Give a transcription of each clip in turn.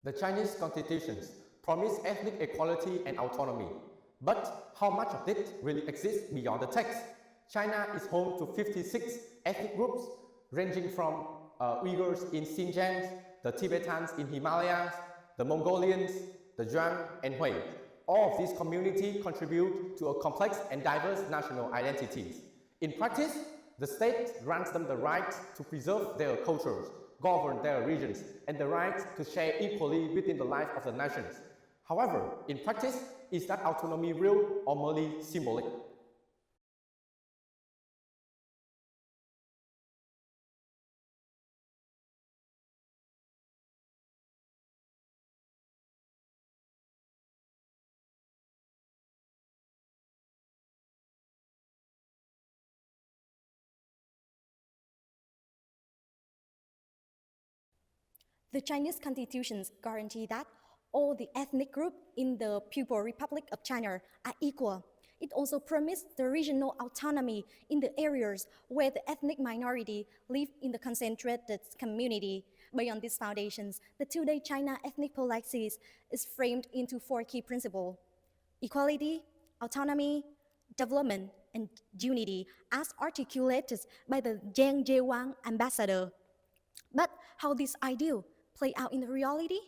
The Chinese constitutions promise ethnic equality and autonomy, but how much of it really exists beyond the text? China is home to 56 ethnic groups, ranging from Uyghurs in Xinjiang, the Tibetans in Himalayas, the Mongolians, the Zhuang and Hui. All of these communities contribute to a complex and diverse national identities. In practice, the state grants them the right to preserve their cultures, govern their regions, and the right to share equally within the life of the nations. However, in practice, is that autonomy real or merely symbolic? The Chinese constitutions guarantee that all the ethnic groups in the People's Republic of China are equal. It also promised the regional autonomy in the areas where the ethnic minority live in the concentrated community. Beyond these foundations, the today China ethnic policy is framed into four key principles: equality, autonomy, development, and unity, as articulated by the Zhang Zhewang ambassador. But how this ideal play out in the reality?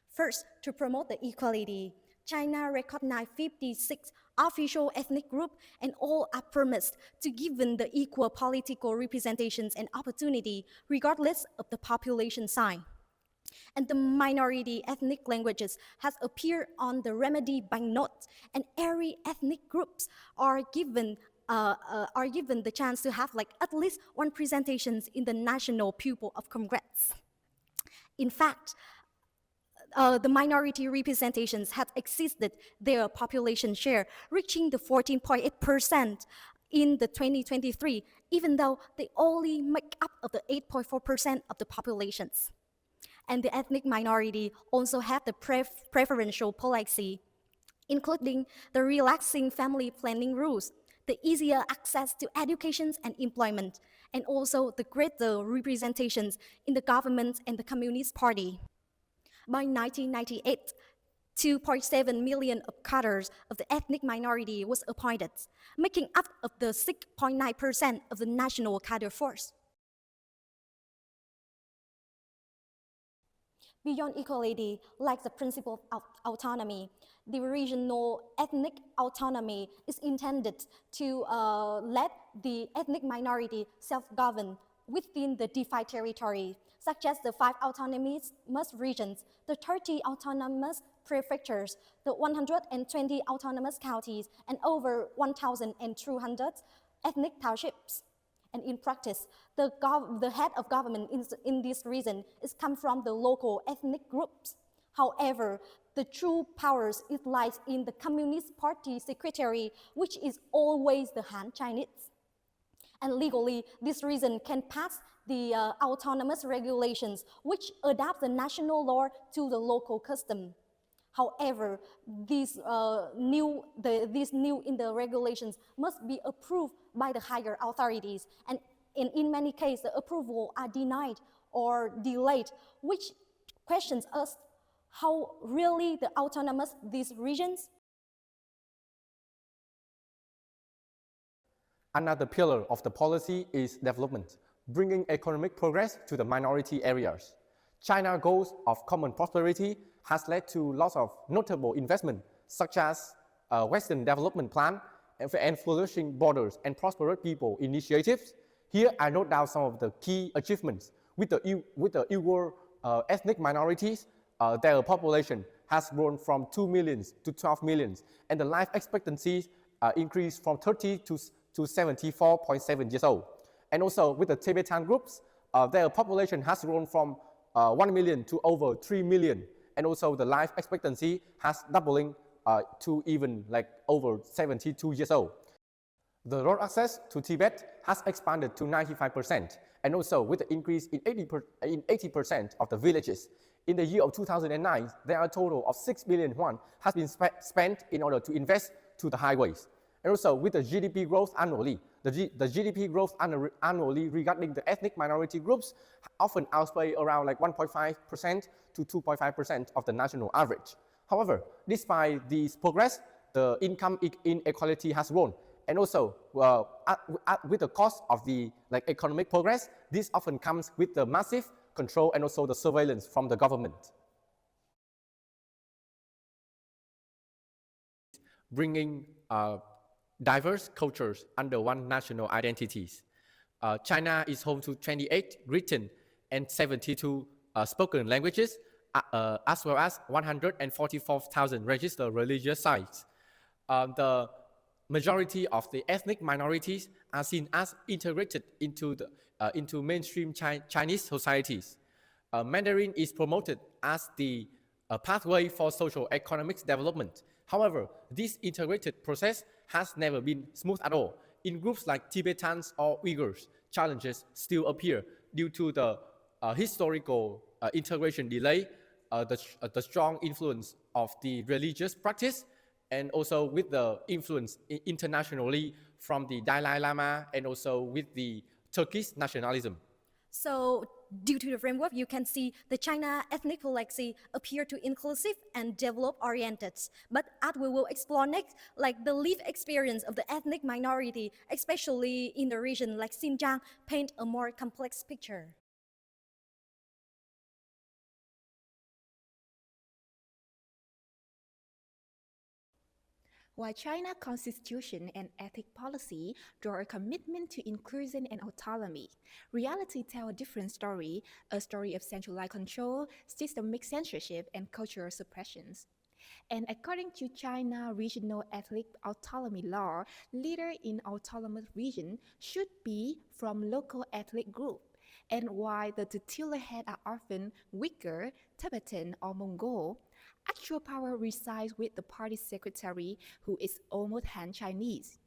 First, to promote the equality, China recognized 56 official ethnic groups, and all are promised to given the equal political representations and opportunity regardless of the population size. And the minority ethnic languages has appeared on the remedy banknotes, and every ethnic groups are given the chance to have at least one presentations in the National Pupil of Congress. In fact, the minority representations have exceeded their population share, reaching the 14.8% in the 2023, even though they only make up of the 8.4% of the populations. And the ethnic minority also have the preferential policy, including the relaxing family planning rules, the easier access to education and employment, and also the greater representations in the government and the Communist Party. By 1998, 2.7 million of cadres of the ethnic minority was appointed, making up of the 6.9% of the national cadre force. Beyond equality, like the principle of autonomy, the regional ethnic autonomy is intended to let the ethnic minority self-govern within the defined territory, such as the 5 autonomous regions, the 30 autonomous prefectures, the 120 autonomous counties, and over 1,200 ethnic townships. And in practice, the head of government in this region is come from the local ethnic groups. However, the true powers lies in the Communist Party secretary, which is always the Han Chinese. And legally, this region can pass the autonomous regulations, which adapt the national law to the local custom. However, these new in the regulations must be approved by the higher authorities, and in many cases, the approval are denied or delayed, which questions us how really the autonomous these regions. Another pillar of the policy is development, bringing economic progress to the minority areas. China's goals of common prosperity has led to lots of notable investment, such as Western Development Plan and Flourishing Borders and Prosperous People initiatives. Here I note down some of the key achievements. With the Uyghur ethnic minorities, their population has grown from 2 million to 12 million, and the life expectancy increased from 30 to 74.7 years old. And also with the Tibetan groups, their population has grown from 1 million to over 3 million. And also the life expectancy has doubling to even over 72 years old. The road access to Tibet has expanded to 95%, and also with the increase in 80% of the villages. In the year of 2009, there are a total of 6 billion yuan has been spent in order to invest to the highways. And also with the GDP growth annually, The GDP growth annually regarding the ethnic minority groups often outweigh around like 1.5% to 2.5% of the national average. However, despite this progress, the income inequality has grown. And also, with the cost of the economic progress, this often comes with the massive control and also the surveillance from the government. Bringing diverse cultures under one national identities. China is home to 28 written and 72 spoken languages, as well as 144,000 registered religious sites. The majority of the ethnic minorities are seen as integrated into mainstream Chinese societies. Mandarin is promoted as the pathway for socio-economic development. However, this integrated process has never been smooth at all. In groups like Tibetans or Uyghurs, challenges still appear due to the historical integration delay, the strong influence of the religious practice, and also with the influence internationally from the Dalai Lama and also with the Turkish nationalism. So, due to the framework, you can see the China ethnic legacy appear to inclusive and develop-oriented. But as we will explore next, like the lived experience of the ethnic minority, especially in the region like Xinjiang, paint a more complex picture. While China's constitution and ethic policy draw a commitment to inclusion and autonomy, reality tells a different story, a story of centralized control, systemic censorship, and cultural suppressions. And according to China Regional Ethnic Autonomy Law, leaders in autonomous region should be from local ethnic group. And while the titular heads are often Uyghur, Tibetan, or Mongol, actual power resides with the party secretary, who is almost Han Chinese.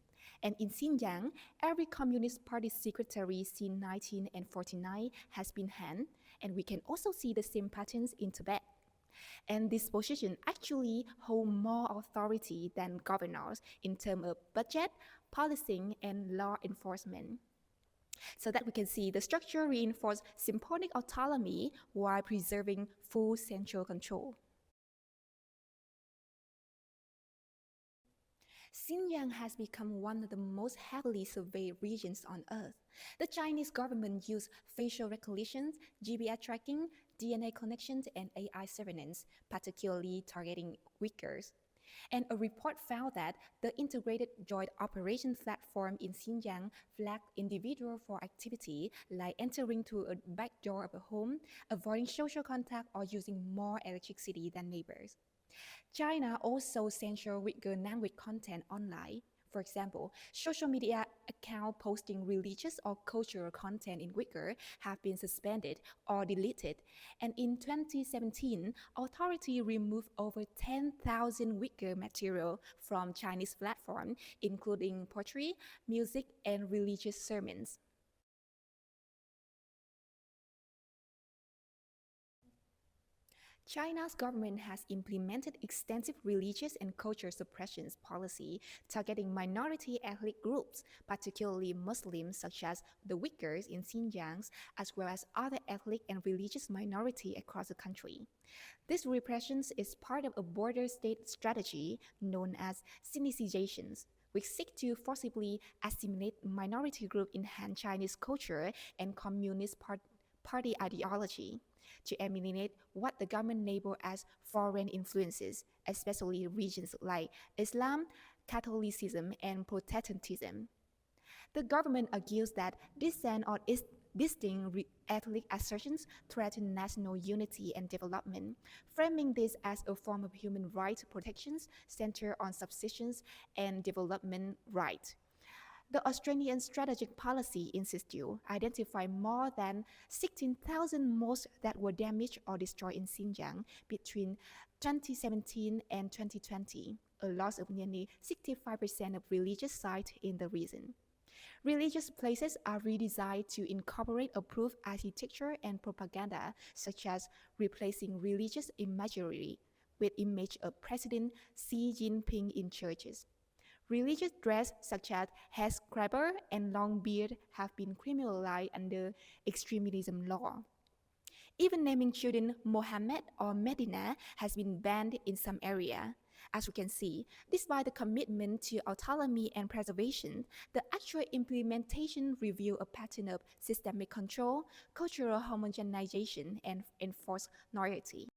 And in Xinjiang, every Communist Party secretary since 1949 has been Han, and we can also see the same patterns in Tibet. And this position actually hold more authority than governors in terms of budget, policing, and law enforcement. So that we can see the structure reinforces symbolic autonomy while preserving full central control. Xinjiang has become one of the most heavily surveyed regions on Earth. The Chinese government used facial recognition, GPS tracking, DNA connections, and AI surveillance, particularly targeting Uyghurs. And a report found that the Integrated Joint Operations Platform in Xinjiang flagged individuals for activity like entering through a back door of a home, avoiding social contact, or using more electricity than neighbors. China also censored Uyghur language content online. For example, social media accounts posting religious or cultural content in Uyghur have been suspended or deleted. And in 2017, authorities removed over 10,000 Uyghur material from Chinese platforms, including poetry, music, and religious sermons. China's government has implemented extensive religious and cultural suppression policy targeting minority ethnic groups, particularly Muslims such as the Uyghurs in Xinjiang, as well as other ethnic and religious minorities across the country. This repression is part of a border state strategy known as sinicization, which seek to forcibly assimilate minority groups in Han Chinese culture and Communist Party ideology, to eliminate what the government labeled as foreign influences, especially regions like Islam, Catholicism, and Protestantism. The government argues that dissent or distinct ethnic assertions threaten national unity and development, framing this as a form of human rights protections centered on subsistence and development rights. The Australian Strategic Policy Institute identified more than 16,000 mosques that were damaged or destroyed in Xinjiang between 2017 and 2020, a loss of nearly 65% of religious sites in the region. Religious places are redesigned to incorporate approved architecture and propaganda, such as replacing religious imagery with image of President Xi Jinping in churches. Religious dress such as headscarf and long beard have been criminalized under extremism law. Even naming children Mohammed or Medina has been banned in some area. As we can see, despite the commitment to autonomy and preservation, the actual implementation reveals a pattern of systemic control, cultural homogenization, and enforced loyalty.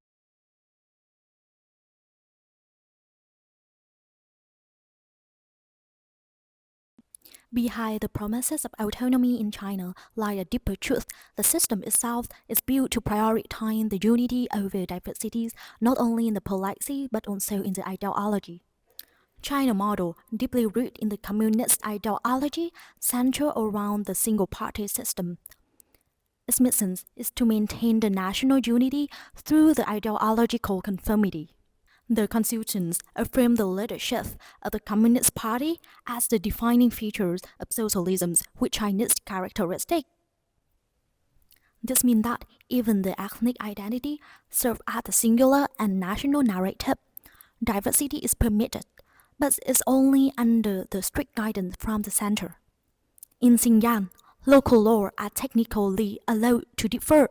Behind the promises of autonomy in China lie a deeper truth. The system itself is built to prioritize the unity over diversities, not only in the policy but also in the ideology. China model, deeply rooted in the communist ideology, centered around the single-party system. Its mission is to maintain the national unity through the ideological conformity. The constitutions affirm the leadership of the Communist Party as the defining features of socialism with Chinese characteristics. This means that even the ethnic identity serves as the singular and national narrative. Diversity is permitted, but is only under the strict guidance from the center. In Xinjiang, local laws are technically allowed to differ,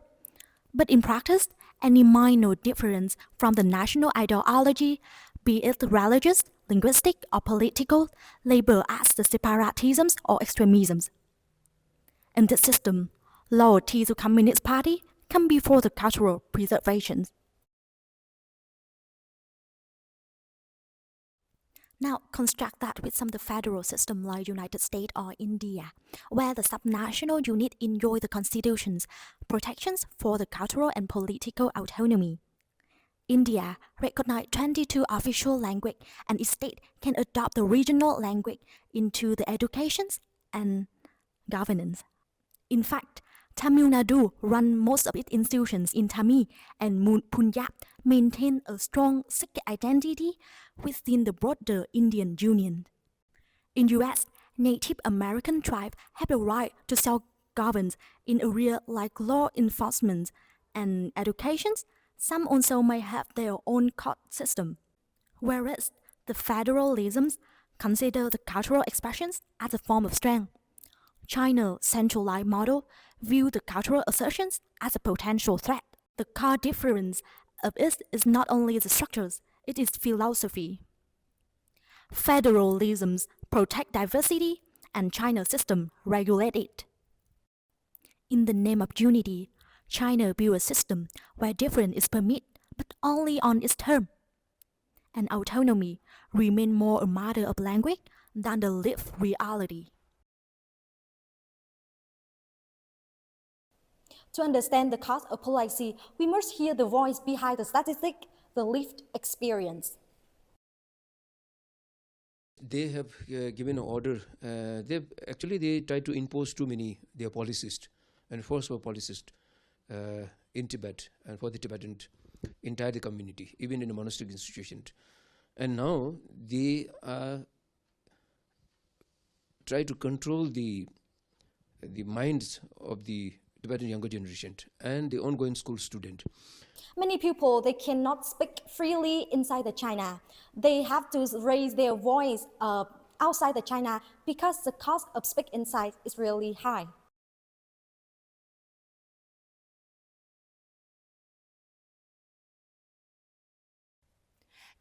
but in practice, any minor difference from the national ideology, be it religious, linguistic, or political, labeled as the separatisms or extremisms. In this system, loyalty to Communist Party come before the cultural preservation. Now, construct that with some of the federal system like United States or India, where the subnational unit enjoy the constitution's protections for the cultural and political autonomy. India recognized 22 official languages and its state can adopt the regional language into the education and governance. In fact, Tamil Nadu run most of its institutions in Tamil, and Punjab maintain a strong Sikh identity within the broader Indian Union. In US, Native American tribes have the right to self-govern in areas like law enforcement and education. Some also may have their own court system, whereas the federalisms consider the cultural expressions as a form of strength. China's centralized model view the cultural assertions as a potential threat. The core difference of it is not only the structures, it is philosophy. Federalisms protect diversity and China's system regulate it. In the name of unity, China built a system where difference is permitted but only on its term. And autonomy remain more a matter of language than the lived reality. To understand the cost of policy, we must hear the voice behind the statistic, the lived experience. They have given an order. They try to impose too many their policies and forceful policies in Tibet and for the Tibetan entire community, even in the monastic institution. And now they try to control the minds of the Tibetan younger generation and the ongoing school student. Many people, they cannot speak freely inside the China. They have to raise their voice outside the China because the cost of speak inside is really high.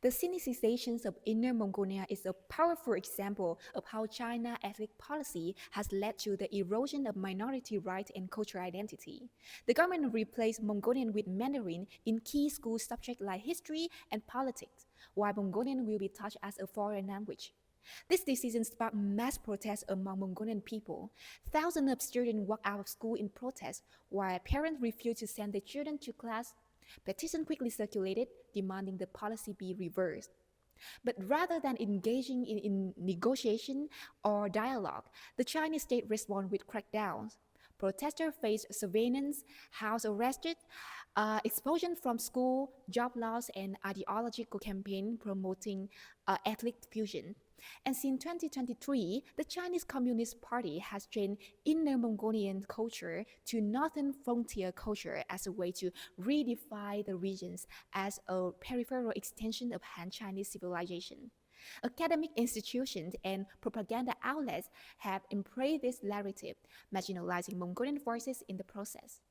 The Sinicization of Inner Mongolia is a powerful example of how China's ethnic policy has led to the erosion of minority rights and cultural identity. The government replaced Mongolian with Mandarin in key school subjects like history and politics, while Mongolian will be taught as a foreign language. This decision sparked mass protests among Mongolian people. Thousands of students walked out of school in protest, while parents refused to send their children to class. Petitions quickly circulated, demanding the policy be reversed. But rather than engaging in negotiation or dialogue, the Chinese state responded with crackdowns. Protesters faced surveillance, house arrested, expulsion from school, job loss, and ideological campaign promoting ethnic fusion. And since 2023, the Chinese Communist Party has changed Inner Mongolian culture to Northern Frontier culture as a way to redefine the regions as a peripheral extension of Han Chinese civilization. Academic institutions and propaganda outlets have embraced this narrative, marginalizing Mongolian voices in the process.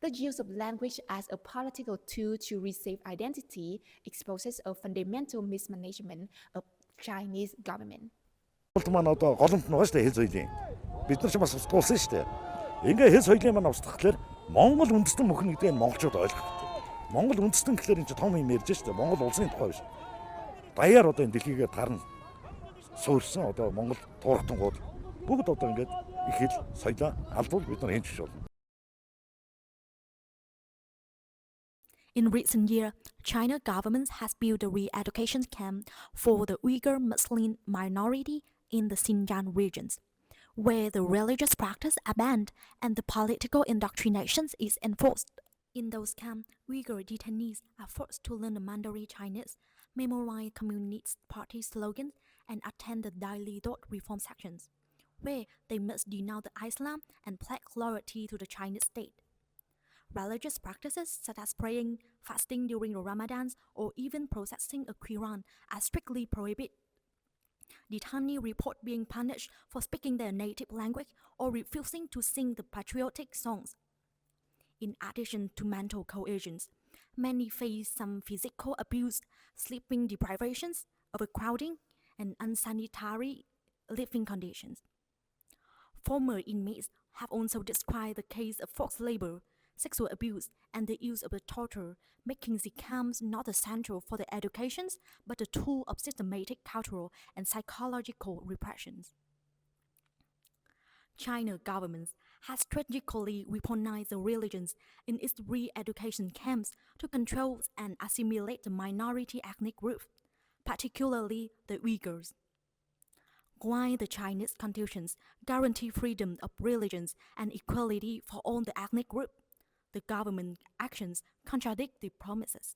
The use of language as a political tool to reshape identity exposes a fundamental mismanagement of Chinese government. Улт маань одоо голомт нь байгаа шүү дээ хэл соёлын. Бид нар ч бас устгуулсан шүү дээ. Ингээ хэл соёлын маань устгахлаар Монгол үндэстэн мөхнө гэдгийг монголчууд ойлгох хэрэгтэй. Монгол үндэстэн гэхлээр энэ том юм ярьж шүү дээ. Монгол улсын тухай биш. Даяар одоо энэ дэлхийгээ тарна суурсан одоо Монгол туурхтангууд бүгд одоо ингээд их хэл соёлоо алдвал бид нар хэмжиж болно. In recent years, China government has built a re-education camp for the Uyghur Muslim minority in the Xinjiang regions, where the religious practice are banned and the political indoctrination is enforced. In those camps, Uyghur detainees are forced to learn the Mandarin Chinese, memorize Communist Party slogans, and attend the daily thought reform sections, where they must denounce Islam and pledge loyalty to the Chinese state. Religious practices such as praying, fasting during the Ramadans, or even processing a Quran are strictly prohibited. Detainees report being punished for speaking their native language or refusing to sing the patriotic songs. In addition to mental coercions, many face some physical abuse, sleeping deprivations, overcrowding, and unsanitary living conditions. Former inmates have also described the case of forced labor, sexual abuse, and the use of the torture, making the camps not a central for the educations, but a tool of systematic cultural and psychological repressions. China government has strategically weaponized the religions in its re-education camps to control and assimilate the minority ethnic groups, particularly the Uyghurs. While the Chinese constitutions guarantee freedom of religions and equality for all the ethnic groups, the government actions contradict the promises.